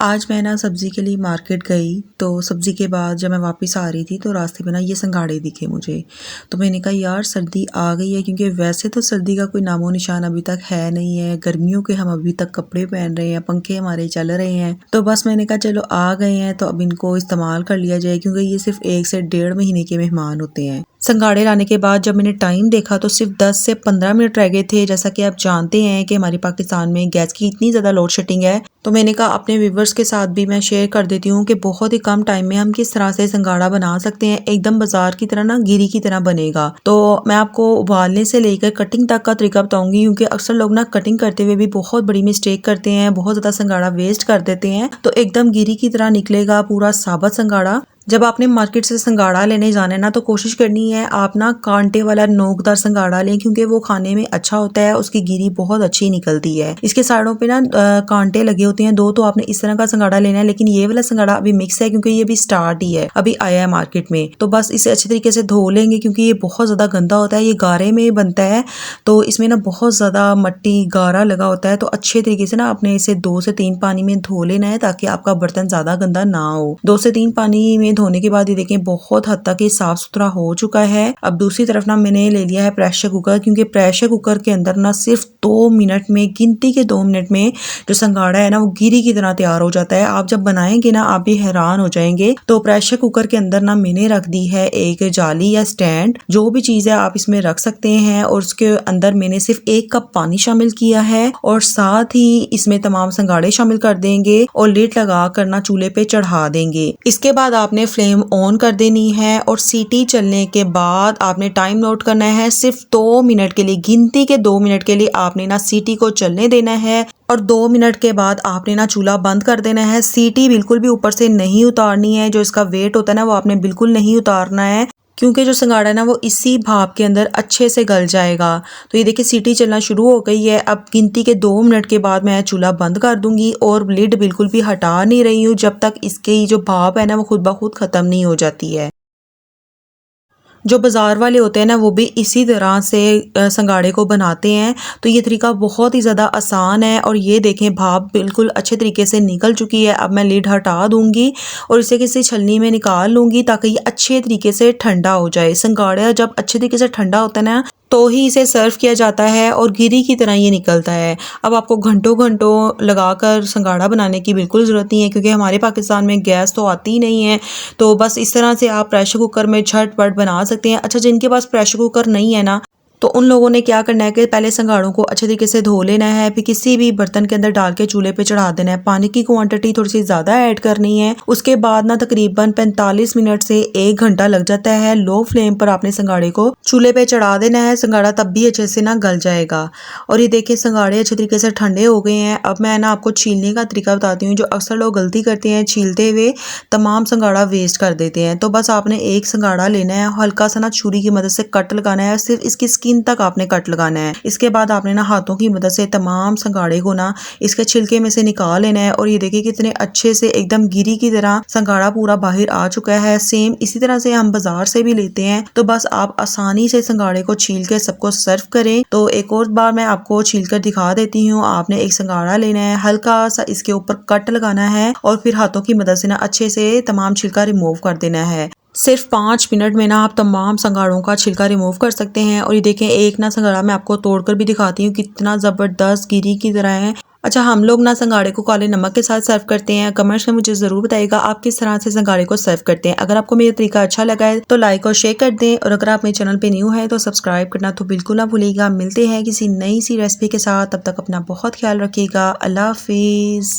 आज मैं ना सब्ज़ी के लिए मार्केट गई तो सब्ज़ी के बाद जब मैं वापस आ रही थी तो रास्ते में ना ये संघाड़े दिखे मुझे। तो मैंने कहा यार सर्दी आ गई है, क्योंकि वैसे तो सर्दी का कोई नामो निशान अभी तक है नहीं है। गर्मियों के हम अभी तक कपड़े पहन रहे हैं, पंखे हमारे चल रहे हैं। तो बस मैंने कहा चलो आ गए हैं तो अब इनको इस्तेमाल कर लिया जाए, क्योंकि ये सिर्फ 1 से 1.5 महीने के मेहमान होते हैं। संघाड़े लाने के बाद जब मैंने टाइम देखा तो सिर्फ 10 से 15 मिनट रह गए थे। जैसा कि आप जानते हैं कि हमारे पाकिस्तान में गैस की इतनी ज़्यादा लोड शेडिंग है, तो मैंने कहा अपने व्यूवर्स के साथ भी मैं शेयर कर देती हूँ कि बहुत ही कम टाइम में हम किस तरह से संघाड़ा बना सकते हैं। एकदम बाजार की तरह ना गिरी की तरह बनेगा। तो मैं आपको उबालने से लेकर कटिंग तक का तरीका बताऊंगी, क्योंकि अक्सर लोग ना कटिंग करते हुए भी बहुत बड़ी मिस्टेक करते हैं, बहुत ज़्यादा संघाड़ा वेस्ट कर देते हैं। तो एकदम गिरी की तरह निकलेगा पूरा साबुत संघाड़ा। जब आपने मार्केट से संघाड़ा लेने जाना है ना, तो कोशिश करनी है आप ना कांटे वाला नोकदार संघाड़ा लें, क्योंकि वो खाने में अच्छा होता है, उसकी गिरी बहुत अच्छी निकलती है। इसके साइडों पे ना कांटे लगे होते हैं 2, तो आपने इस तरह का संघाड़ा लेना है। लेकिन ये वाला संघाड़ा अभी मिक्स है, क्योंकि ये भी स्टार्ट ही है, अभी आया है मार्केट में। तो बस इसे अच्छे तरीके से धो लेंगे, क्योंकि ये बहुत ज़्यादा गंदा होता है। ये गारे में बनता है तो इसमें ना बहुत ज़्यादा मट्टी गारा लगा होता है। तो अच्छे तरीके से ना आपने इसे 2 से 3 पानी में धो लेना है, ताकि आपका बर्तन ज़्यादा गंदा ना हो। 2 से 3 पानी में धोने के बाद ये देखें बहुत हद तक ये साफ सुथरा हो चुका है। अब दूसरी तरफ ना मैंने ले लिया है प्रेशर कुकर, क्योंकि प्रेशर कुकर के अंदर ना सिर्फ 2 मिनट में, गिनती के 2 मिनट में जो संघाड़ा है ना वो गिरी की तरह तैयार हो जाता है। आप जब बनाएंगे ना आप भी हैरान हो जाएंगे। तो प्रेशर कुकर के अंदर ना मैंने रख दी है एक जाली या स्टैंड, जो भी चीज़ है आप इसमें रख सकते हैं। और उसके अंदर मैंने सिर्फ 1 कप पानी शामिल किया है, और साथ ही इसमें तमाम संघाड़े शामिल कर देंगे और लिड लगा कर ना चूल्हे पे चढ़ा देंगे। इसके बाद आपने फ्लेम ऑन कर देनी है, और सीटी चलने के बाद आपने टाइम नोट करना है सिर्फ 2 मिनट के लिए। गिनती के 2 मिनट के लिए आपने ना सीटी को चलने देना है, और 2 मिनट के बाद आपने ना चूल्हा बंद कर देना है। सीटी बिल्कुल भी ऊपर से नहीं उतारनी है, जो इसका वेट होता है ना वो आपने बिल्कुल नहीं उतारना है, क्योंकि जो संघाड़ा है ना वो इसी भाप के अंदर अच्छे से गल जाएगा। तो ये देखिए सीटी चलना शुरू हो गई है। अब गिनती के 2 मिनट के बाद मैं चूल्हा बंद कर दूंगी, और लिड बिल्कुल भी हटा नहीं रही हूँ जब तक इसकी जो भाप है ना वो खुद ब खुद खत्म नहीं हो जाती है। जो बाज़ार वाले होते हैं ना वो भी इसी तरह से संघाड़े को बनाते हैं। तो ये तरीका बहुत ही ज़्यादा आसान है। और ये देखें भाप बिल्कुल अच्छे तरीके से निकल चुकी है। अब मैं लिड हटा दूंगी और इसे किसी छलनी में निकाल लूँगी, ताकि ये अच्छे तरीके से ठंडा हो जाए। संघाड़ा जब अच्छे तरीके से ठंडा होता है ना तो ही इसे सर्व किया जाता है, और गिरी की तरह ये निकलता है। अब आपको घंटों घंटों लगाकर संघाड़ा बनाने की बिल्कुल ज़रूरत नहीं है, क्योंकि हमारे पाकिस्तान में गैस तो आती ही नहीं है। तो बस इस तरह से आप प्रेशर कुकर में झटपट बना सकते हैं। अच्छा, जिनके पास प्रेशर कुकर नहीं है ना, तो उन लोगों ने क्या करना है कि पहले संघाड़ों को अच्छे तरीके से धो लेना है, फिर किसी भी बर्तन के अंदर डाल के चूल्हे पे चढ़ा देना है। पानी की क्वांटिटी थोड़ी सी ज़्यादा ऐड करनी है। उसके बाद ना तकरीबन 45 मिनट से 1 घंटा लग जाता है। लो फ्लेम पर आपने संघाड़े को चूल्हे पे चढ़ा देना है। संघाड़ा तब भी अच्छे से ना गल जाएगा। और ये देखिए संघाड़े अच्छे तरीके से ठंडे हो गए हैं। अब मैं ना आपको छीलने का तरीका बताती हूँ। जो अक्सर लोग गलती करते हैं, छीलते हुए तमाम संघाड़ा वेस्ट कर देते हैं। तो बस आपने एक संघाड़ा लेना है, हल्का सा ना छुरी की मदद से कट लगाना है, सिर्फ इसकी स्किन तक आपने कट लगाना है। इसके बाद आपने ना हाथों की मदद से तमाम संघाड़े को ना इसके छिलके में से निकाल लेना है। और ये देखिए कितने अच्छे से एकदम गिरी की तरह संघाड़ा पूरा बाहर आ चुका है। सेम इसी तरह से हम बाजार से भी लेते हैं। तो बस आप आसानी से संघाड़े को छील के सबको सर्व करें। तो एक और बार मैं आपको छील कर दिखा देती हूँ। आपने एक संघाड़ा लेना है, हल्का सा इसके ऊपर कट लगाना है, और फिर हाथों की मदद से ना अच्छे से तमाम छिलका रिमूव कर देना है। सिर्फ 5 मिनट में ना आप तमाम संघाड़ों का छिलका रिमूव कर सकते हैं। और ये देखें एक ना संघाड़ा मैं आपको तोड़कर भी दिखाती हूँ, कितना ज़बरदस्त गिरी की तरह है। अच्छा, हम लोग ना संघाड़े को काले नमक के साथ सर्व करते हैं। कमेंट्स में मुझे ज़रूर बताइएगा आप किस तरह से संघाड़े को सर्व करते हैं। अगर आपको मेरा तरीका अच्छा लगा है तो लाइक और शेयर कर दें, और अगर आप मेरे चैनल पे न्यू है तो सब्सक्राइब करना तो बिल्कुल ना भूलिएगा। मिलते हैं किसी नई सी रेसिपी के साथ, तब तक अपना बहुत ख्याल रखिएगा। अल्लाह हाफिज़।